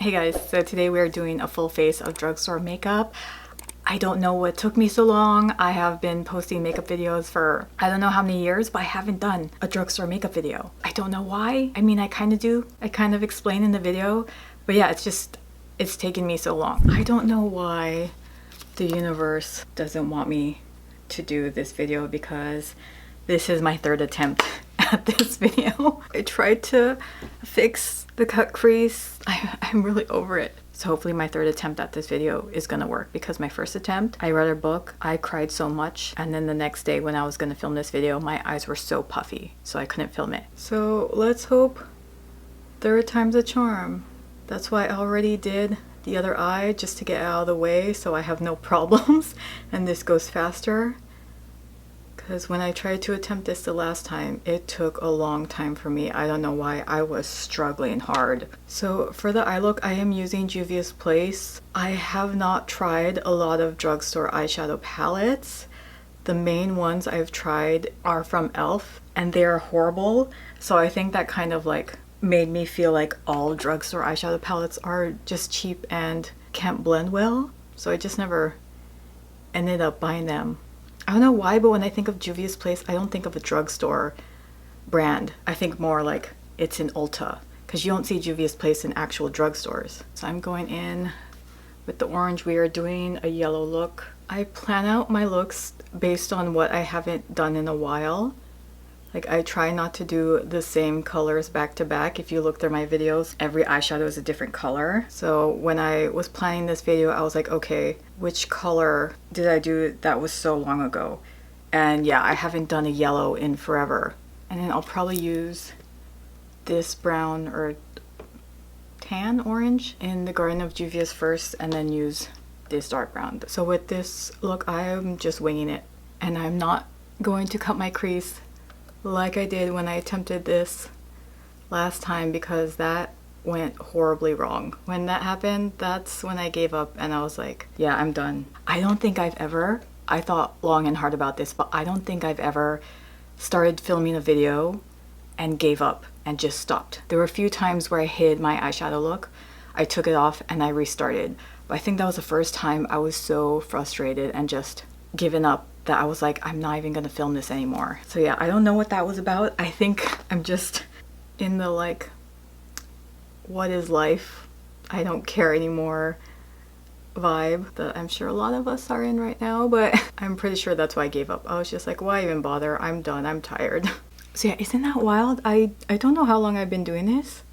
Hey guys, so today we are doing a full face of drugstore makeup. I don't know what took me so long. I have been posting makeup videos for I don't know how many years, but I haven't done a drugstore makeup video. I don't know why. I mean, I kind of do. I kind of explain in the video, but yeah, it's taken me so long. I don't know why the universe doesn't want me to do this video because this is my third attempt at this video. I tried to fix the cut crease. I'm really over it. So hopefully my third attempt at this video is gonna work, because my first attempt, I read a book, I cried so much, and then the next day when I was gonna film this video, my eyes were so puffy, so I couldn't film it. So let's hope third time's a charm. That's why I already did the other eye just to get out of the way so I have no problems and this goes faster. Because when I tried to attempt this the last time, it took a long time for me. I don't know why. I was struggling hard. So for the eye look, I am using Juvia's Place. I have not tried a lot of drugstore eyeshadow palettes. The main ones I've tried are from e.l.f. and they are horrible. So I think that kind of like made me feel like all drugstore eyeshadow palettes are just cheap and can't blend well. So I just never ended up buying them. I don't know why, but when I think of Juvia's Place, I don't think of a drugstore brand. I think more like it's in Ulta, because you don't see Juvia's Place in actual drugstores. So I'm going in with the orange. We are doing a yellow look. I plan out my looks based on what I haven't done in a while. Like, I try not to do the same colors back to back. If you look through my videos, every eyeshadow is a different color. So when I was planning this video, I was like, okay, which color did I do that was so long ago? And yeah, I haven't done a yellow in forever. And then I'll probably use this brown or tan orange in the Garden of Juvia's first, and then use this dark brown. So with this look, I am just winging it. And I'm not going to cut my crease like I did when I attempted this last time, because that went horribly wrong. When that happened, that's when I gave up and I was like, yeah, I'm done. I don't think I've ever, I thought long and hard about this, but I don't think I've ever started filming a video and gave up and just stopped. There were a few times where I hid my eyeshadow look, I took it off and I restarted. But I think that was the first time I was so frustrated and just given up that I was like, I'm not even gonna film this anymore. So yeah, I don't know what that was about. I think I'm just in the like, what is life? I don't care anymore vibe that I'm sure a lot of us are in right now, but I'm pretty sure that's why I gave up. I was just like, why even bother? I'm done, I'm tired. So yeah, isn't that wild? I don't know how long I've been doing this.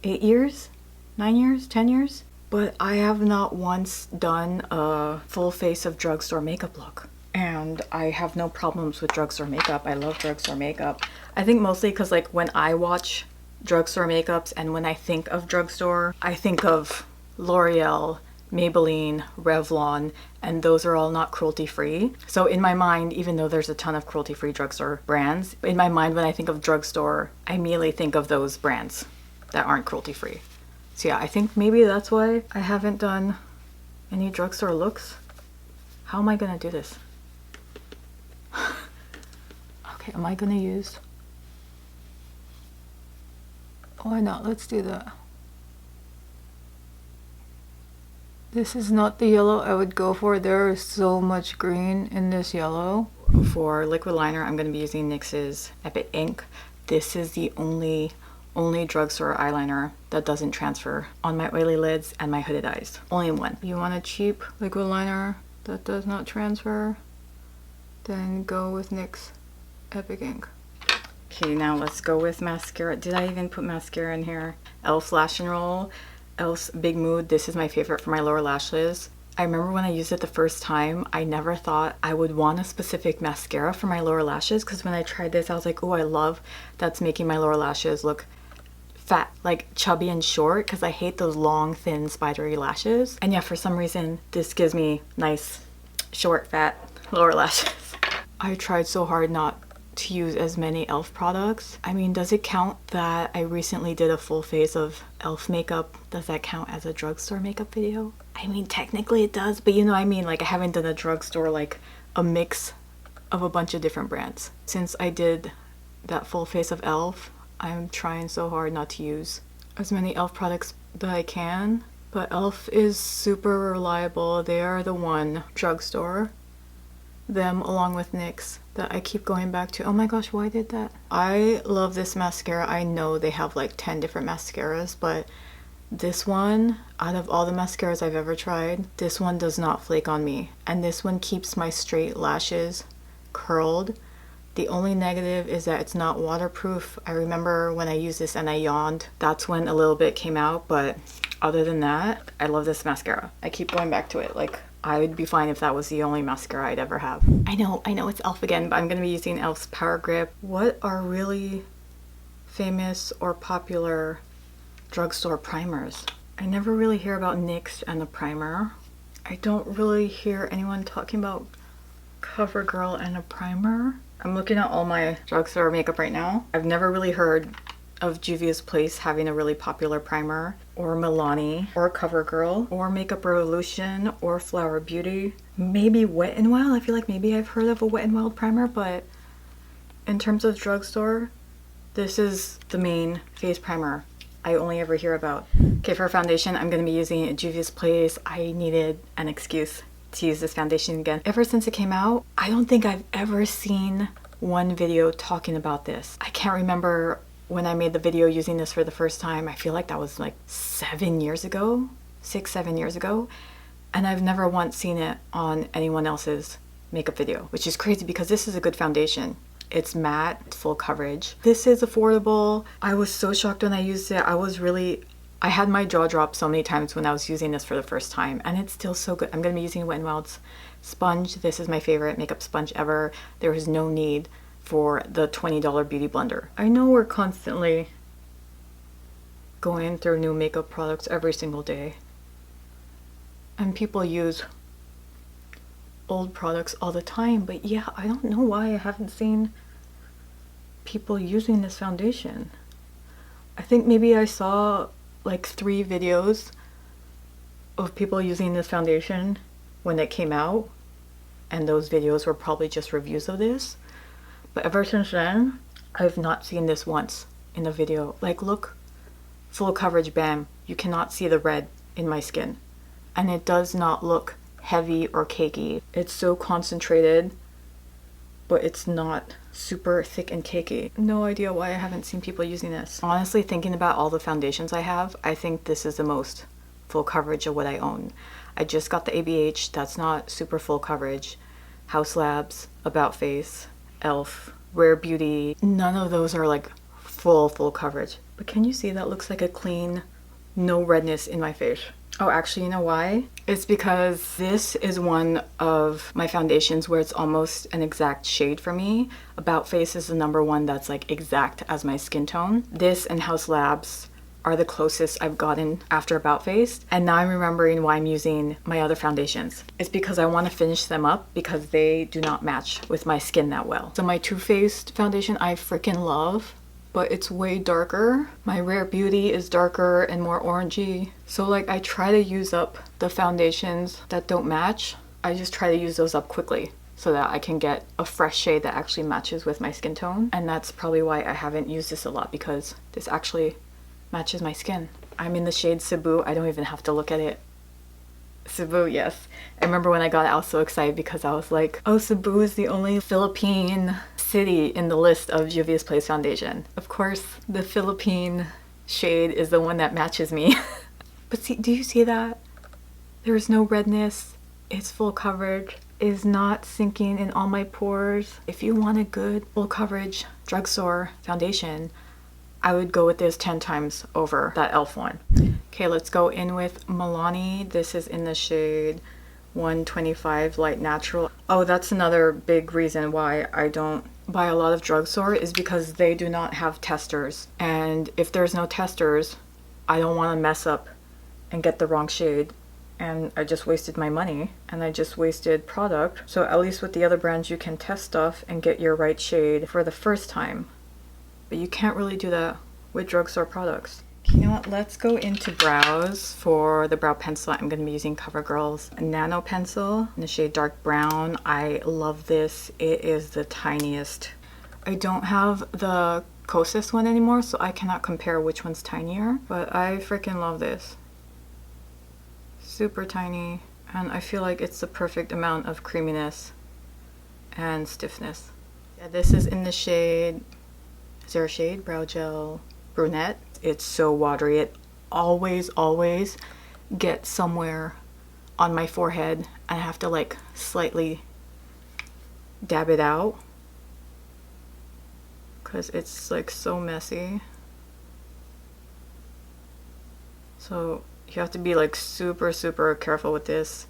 8 years? 9 years? 10 years? But I have not once done a full face of drugstore makeup look. And I have no problems with drugstore makeup. I love drugstore makeup. I think mostly because like when I watch drugstore makeups and when I think of drugstore, I think of L'Oreal, Maybelline, Revlon, and those are all not cruelty-free. So in my mind, even though there's a ton of cruelty-free drugstore brands, in my mind when I think of drugstore, I immediately think of those brands that aren't cruelty-free. So yeah, I think maybe that's why I haven't done any drugstore looks. How am I gonna do this? Okay, am I gonna use... Why not? Let's do that. This is not the yellow I would go for. There is so much green in this yellow. For liquid liner, I'm gonna be using NYX's Epic Ink. This is the only drugstore eyeliner that doesn't transfer on my oily lids and my hooded eyes. Only one. You want a cheap liquid liner that does not transfer, then go with NYX Epic Ink. Okay, now let's go with mascara. Did I even put mascara in here? e.l.f. Lash and Roll. e.l.f.'s Big Mood. This is my favorite for my lower lashes. I remember when I used it the first time, I never thought I would want a specific mascara for my lower lashes, because when I tried this, I was like, oh, I love that's making my lower lashes look fat, like chubby and short, because I hate those long, thin, spidery lashes. And yeah, for some reason, this gives me nice, short, fat lower lashes. I tried so hard not to use as many e.l.f. products. I mean, does it count that I recently did a full face of e.l.f. makeup? Does that count as a drugstore makeup video? I mean, technically it does, but you know what I mean? Like, I haven't done a drugstore, like a mix of a bunch of different brands. Since I did that full face of e.l.f., I'm trying so hard not to use as many e.l.f. products that I can. But e.l.f. is super reliable. They are the one drugstore, them along with NYX, that I keep going back to. Oh my gosh, why did that? I love this mascara. I know they have like 10 different mascaras, but this one, out of all the mascaras I've ever tried, this one does not flake on me. And this one keeps my straight lashes curled. The only negative is that it's not waterproof. I remember when I used this and I yawned. That's when a little bit came out, but other than that, I love this mascara. I keep going back to it. Like, I would be fine if that was the only mascara I'd ever have. I know it's e.l.f. again, but I'm gonna be using e.l.f.'s Power Grip. What are really famous or popular drugstore primers? I never really hear about NYX and the primer. I don't really hear anyone talking about Covergirl and a primer. I'm looking at all my drugstore makeup right now. I've never really heard of Juvia's Place having a really popular primer, or Milani, or Covergirl, or Makeup Revolution, or Flower Beauty. Maybe Wet n Wild. I feel like maybe I've heard of a Wet n Wild primer, but in terms of drugstore, this is the main face primer I only ever hear about. Okay, for foundation, I'm gonna be using Juvia's Place. I needed an excuse to use this foundation again. Ever since it came out, I don't think I've ever seen one video talking about this. I can't remember when I made the video using this for the first time. I feel like that was like 7 years ago, 6-7 years ago. And I've never once seen it on anyone else's makeup video, which is crazy because this is a good foundation. It's matte, it's full coverage. This is affordable. I was so shocked when I used it. I had my jaw drop so many times when I was using this for the first time, and it's still so good. I'm gonna be using Wet n Wild's sponge. This is my favorite makeup sponge ever. There was no need for the $20 beauty blender. I know we're constantly going through new makeup products every single day, and people use old products all the time, but yeah, I don't know why I haven't seen people using this foundation. I think maybe I saw like 3 videos of people using this foundation when it came out, and those videos were probably just reviews of this. But ever since then, I've not seen this once in a video. Like, look, full coverage, bam. You cannot see the red in my skin. And it does not look heavy or cakey. It's so concentrated, but it's not super thick and cakey. No idea why I haven't seen people using this. Honestly, thinking about all the foundations I have, I think this is the most full coverage of what I own. I just got the ABH, that's not super full coverage. House Labs, About Face, e.l.f., Rare Beauty, none of those are like full coverage. But can you see that looks like a clean, no redness in my face? Oh, actually, you know why? It's because this is one of my foundations where it's almost an exact shade for me. About Face is the #1 that's like exact as my skin tone. This and House Labs are the closest I've gotten after About Face. And now I'm remembering why I'm using my other foundations. It's because I want to finish them up because they do not match with my skin that well. So my Too Faced foundation I freaking love, but it's way darker. My Rare Beauty is darker and more orangey. So like I try to use up the foundations that don't match. I just try to use those up quickly so that I can get a fresh shade that actually matches with my skin tone. And that's probably why I haven't used this a lot, because this actually matches my skin. I'm in the shade Cebu. I don't even have to look at it. Cebu, yes. I remember when I got it, I was so excited because I was like, oh, Cebu is the only Philippine city in the list of Juvia's Place foundation. Of course, the Philippine shade is the one that matches me. But see, do you see that? There's no redness. It's full coverage. It is not sinking in all my pores. If you want a good full coverage drugstore foundation, I would go with this 10 times over that e.l.f. one. Okay, let's go in with Milani. This is in the shade 125 Light Natural. Oh, that's another big reason why I don't buy a lot of drugstore, is because they do not have testers. And if there's no testers, I don't want to mess up and get the wrong shade. And I just wasted my money and I just wasted product. So at least with the other brands, you can test stuff and get your right shade for the first time. But you can't really do that with drugstore products. You know what, let's go into brows. For the brow pencil, I'm going to be using CoverGirl's Nano pencil in the shade Dark Brown. I love this. It is the tiniest. I don't have the closest one anymore, so I cannot compare which one's tinier. But I freaking love this. Super tiny, and I feel like it's the perfect amount of creaminess and stiffness. Yeah, this is in the shade, is there a shade? Brow Gel Brunette. It's so watery. It always gets somewhere on my forehead, and I have to like slightly dab it out because it's like so messy. So you have to be like super careful with this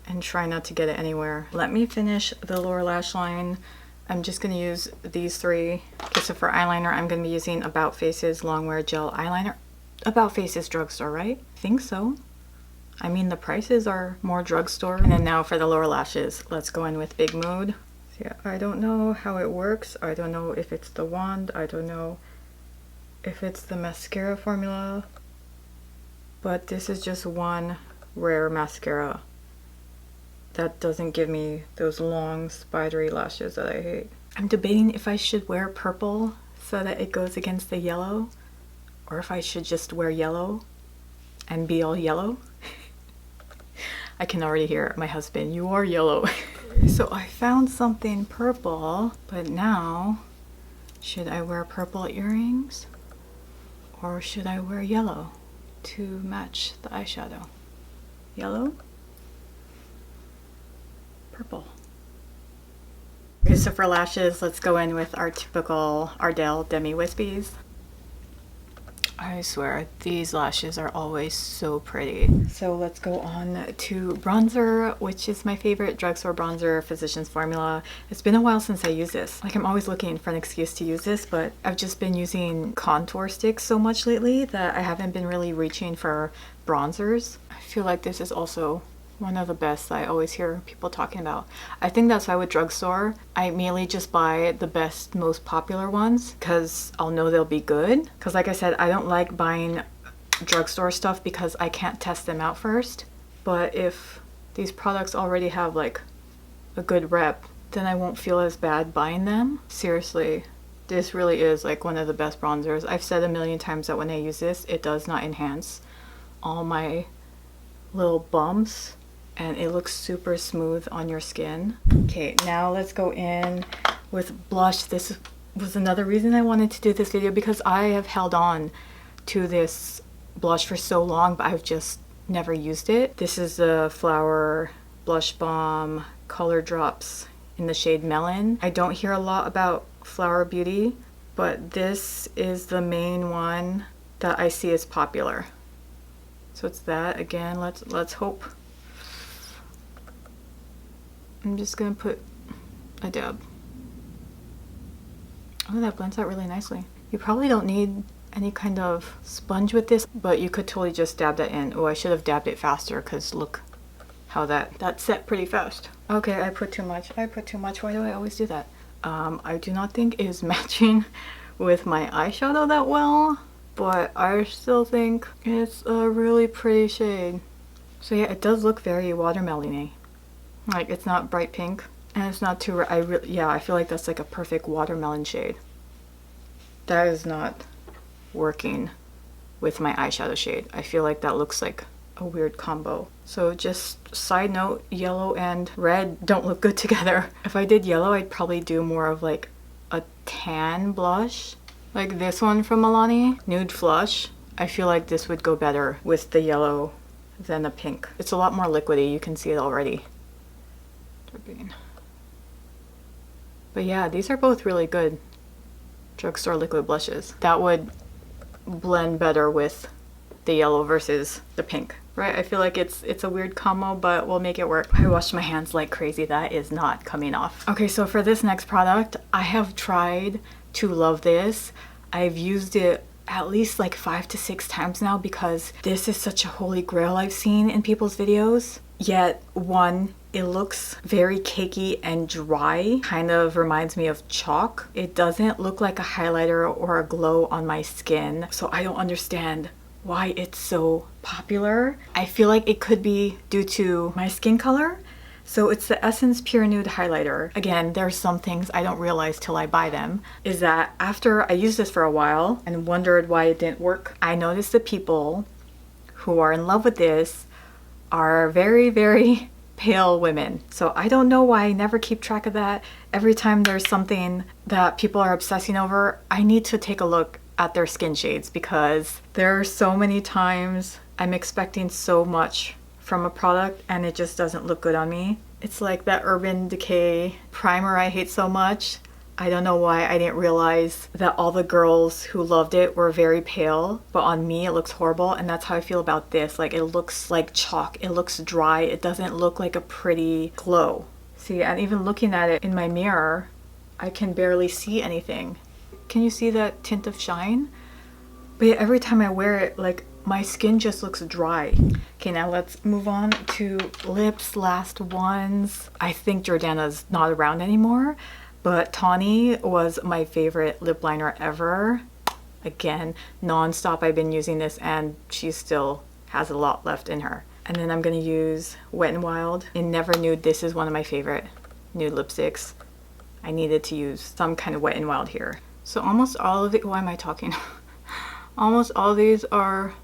and try not to get it anywhere. Let me finish the lower lash line. I'm just gonna use these three. Okay, so for eyeliner, I'm gonna be using About Face's Longwear Gel Eyeliner. About Face's drugstore, right? I think so. I mean, the prices are more drugstore. And then now for the lower lashes, let's go in with Big Mood. So yeah, I don't know how it works. I don't know if it's the wand. I don't know if it's the mascara formula. But this is just one rare mascara that doesn't give me those long spidery lashes that I hate. I'm debating if I should wear purple so that it goes against the yellow, or if I should just wear yellow and be all yellow. I can already hear my husband, you are yellow. So I found something purple, but now, should I wear purple earrings or should I wear yellow to match the eyeshadow? Yellow? Purple. Okay, so for lashes, let's go in with our typical Ardell Demi Wispies. I swear, these lashes are always so pretty. So let's go on to bronzer, which is my favorite drugstore bronzer, Physicians Formula. It's been a while since I used this. Like, I'm always looking for an excuse to use this, but I've just been using contour sticks so much lately that I haven't been really reaching for bronzers. I feel like this is also one of the best that I always hear people talking about. I think that's why with drugstore, I mainly just buy the best, most popular ones because I'll know they'll be good. Because like I said, I don't like buying drugstore stuff because I can't test them out first. But if these products already have like a good rep, then I won't feel as bad buying them. Seriously, this really is like one of the best bronzers. I've said a million times that when I use this, it does not enhance all my little bumps, and it looks super smooth on your skin. Okay, now let's go in with blush. This was another reason I wanted to do this video because I have held on to this blush for so long, but I've just never used it. This is the Flower Blush Balm Color Drops in the shade Melon. I don't hear a lot about Flower Beauty, but this is the main one that I see is popular. So it's that. Again, let's hope. I'm just gonna put a dab. Oh, that blends out really nicely. You probably don't need any kind of sponge with this, but you could totally just dab that in. Oh, I should have dabbed it faster because look how that set pretty fast. Okay, I put too much. Why do I always do that? I do not think it is matching with my eyeshadow that well, but I still think it's a really pretty shade. So yeah, it does look very watermelon-y. Like, it's not bright pink and it's not too yeah, I feel like that's like a perfect watermelon shade. That is not working with my eyeshadow shade. I feel like that looks like a weird combo. So just side note, yellow and red don't look good together. If I did yellow, I'd probably do more of like a tan blush. Like this one from Milani, Nude Flush. I feel like this would go better with the yellow than the pink. It's a lot more liquidy, you can see it already. But yeah, these are both really good drugstore liquid blushes. That would blend better with the yellow versus the pink, right? I feel like it's a weird combo, but we'll make it work. I washed my hands like crazy. That is not coming off. Okay, so for this next product, I have tried to love this. I've used it at least like 5 to 6 times now because this is such a holy grail I've seen in people's videos. Yet, one, it looks very cakey and dry, kind of reminds me of chalk. It doesn't look like a highlighter or a glow on my skin, so I don't understand why it's so popular. I feel like it could be due to my skin color. So it's the Essence Pure Nude Highlighter. Again, there's some things I don't realize till I buy them. Is that after I used this for a while and wondered why it didn't work, I noticed the people who are in love with this are very, very pale women. So I don't know why I never keep track of that. Every time there's something that people are obsessing over, I need to take a look at their skin shades, because there are so many times I'm expecting so much from a product and it just doesn't look good on me. It's like that Urban Decay primer I hate so much. I don't know why I didn't realize that all the girls who loved it were very pale, but on me it looks horrible, and that's how I feel about this. Like, it looks like chalk, it looks dry, it doesn't look like a pretty glow. See, and even looking at it in my mirror, I can barely see anything. Can you see that tint of shine? But yeah, every time I wear it, like, my skin just looks dry. Okay, now let's move on to lips, last ones. I think Jordana's not around anymore, but Tawny was my favorite lip liner ever. Again, non-stop I've been using this and she still has a lot left in her. And then I'm gonna use Wet n Wild in Never Nude. This is one of my favorite nude lipsticks. I needed to use some kind of Wet n Wild here. So almost all of it, why am I talking? Almost all these are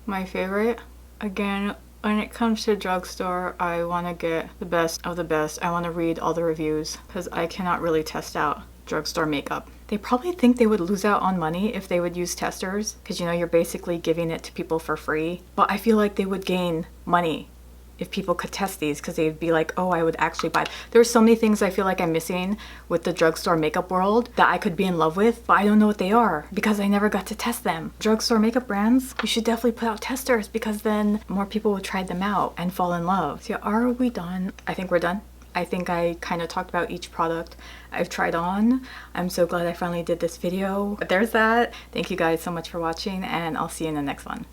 my favorite. Again, when it comes to drugstore, I want to get the best of the best. I want to read all the reviews because I cannot really test out drugstore makeup. They probably think they would lose out on money if they would use testers, because you know, you're basically giving it to people for free. But I feel like they would gain money if people could test these, because they'd be like, oh, I would actually buy. There's so many things I feel like I'm missing with the drugstore makeup world that I could be in love with, but I don't know what they are because I never got to test them. Drugstore makeup brands, you should definitely put out testers, because then more people would try them out and fall in love. So are we done? I think we're done. I think I kind of talked about each product I've tried on. I'm so glad I finally did this video. But there's that. Thank you guys so much for watching, and I'll see you in the next one.